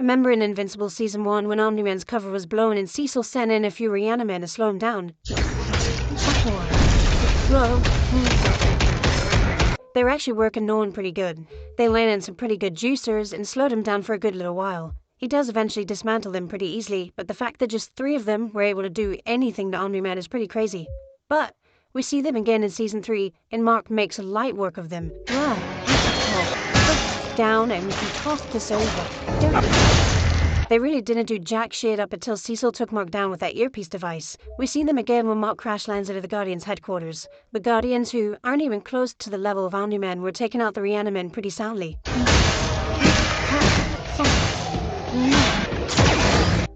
Remember in Invincible Season 1 when Omni-Man's cover was blown and Cecil sent in a few Reanimen to slow him down? They were actually working Nolan pretty good. They landed some pretty good juicers and slowed him down for a good little while. He does eventually dismantle them pretty easily, but the fact that just 3 of them were able to do anything to Omni-Man is pretty crazy. But we see them again in Season 3, and Mark makes light work of them. Down and we can toss this over. They really didn't do jack shit up until Cecil took Mark down with that earpiece device. We see them again when Mark crash lands into the Guardians' headquarters. The Guardians, who aren't even close to the level of Omni-Man, were taking out the Reanimen pretty soundly.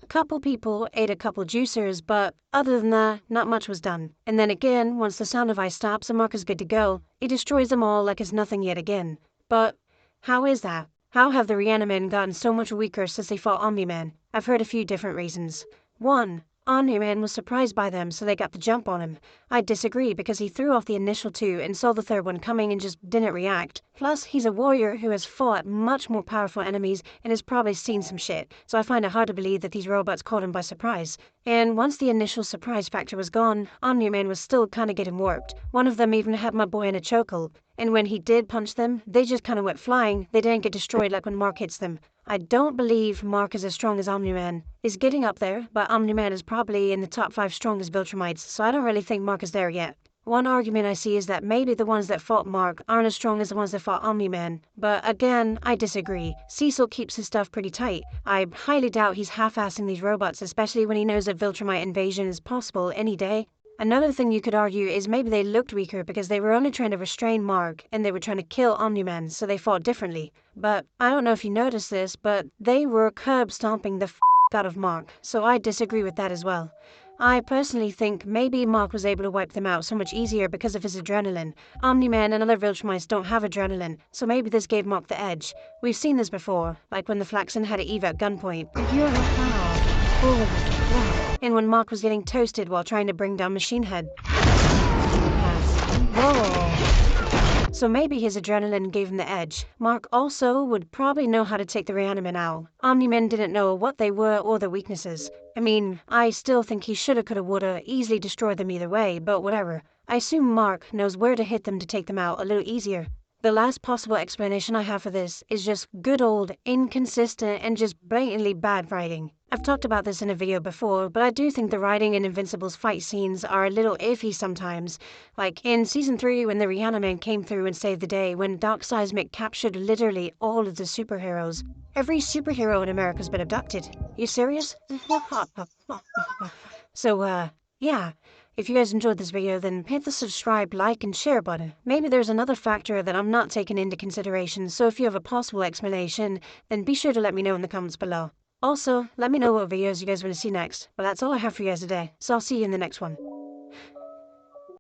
A couple people ate a couple juicers, but other than that, not much was done. And then again, once the sound device stops and Mark is good to go, he destroys them all like it's nothing yet again. But how is that? How have the Reanimen gotten so much weaker since they fought Omni-Man? I've heard a few different reasons. 1. Omni-Man was surprised by them, so they got the jump on him. I disagree because he threw off the initial 2 and saw the third one coming and just didn't react. Plus, he's a warrior who has fought much more powerful enemies and has probably seen some shit, so I find it hard to believe that these robots caught him by surprise. And once the initial surprise factor was gone, Omni-Man was still kinda getting warped. One of them even had my boy in a chokehold. And when he did punch them, they just kinda went flying. They didn't get destroyed like when Mark hits them. I don't believe Mark is as strong as Omni-Man. He's getting up there, but Omni-Man is probably in the top 5 strongest Viltrumites, so I don't really think Mark is there yet. One argument I see is that maybe the ones that fought Mark aren't as strong as the ones that fought Omni-Man. But again, I disagree. Cecil keeps his stuff pretty tight. I highly doubt he's half-assing these robots, especially when he knows that Viltrumite invasion is possible any day. Another thing you could argue is maybe they looked weaker because they were only trying to restrain Mark and they were trying to kill Omni-Man, so they fought differently. But I don't know if you noticed this, but they were curb stomping the out of Mark, so I disagree with that as well. I personally think maybe Mark was able to wipe them out so much easier because of his adrenaline. Omni-Man and other Viltrumites don't have adrenaline, so maybe this gave Mark the edge. We've seen this before, like when the Flaxen had Eve at gunpoint. And when Mark was getting toasted while trying to bring down Machine Head. Whoa. So maybe his adrenaline gave him the edge. Mark also would probably know how to take the Reanimen out. Omni-Men didn't know what they were or their weaknesses. I mean, I still think he shoulda, coulda, woulda easily destroyed them either way, but whatever. I assume Mark knows where to hit them to take them out a little easier. The last possible explanation I have for this is just good old, inconsistent, and just blatantly bad writing. I've talked about this in a video before, but I do think the writing in Invincible's fight scenes are a little iffy sometimes. Like in Season 3 when the Reanimen came through and saved the day, when Dark Seismic captured literally all of the superheroes. Every superhero in America's been abducted. You serious? So, yeah. If you guys enjoyed this video, then hit the subscribe, like, and share button. Maybe there's another factor that I'm not taking into consideration, so if you have a possible explanation, then be sure to let me know in the comments below. Also, let me know what videos you guys want to see next. But that's all I have for you guys today, so I'll see you in the next one.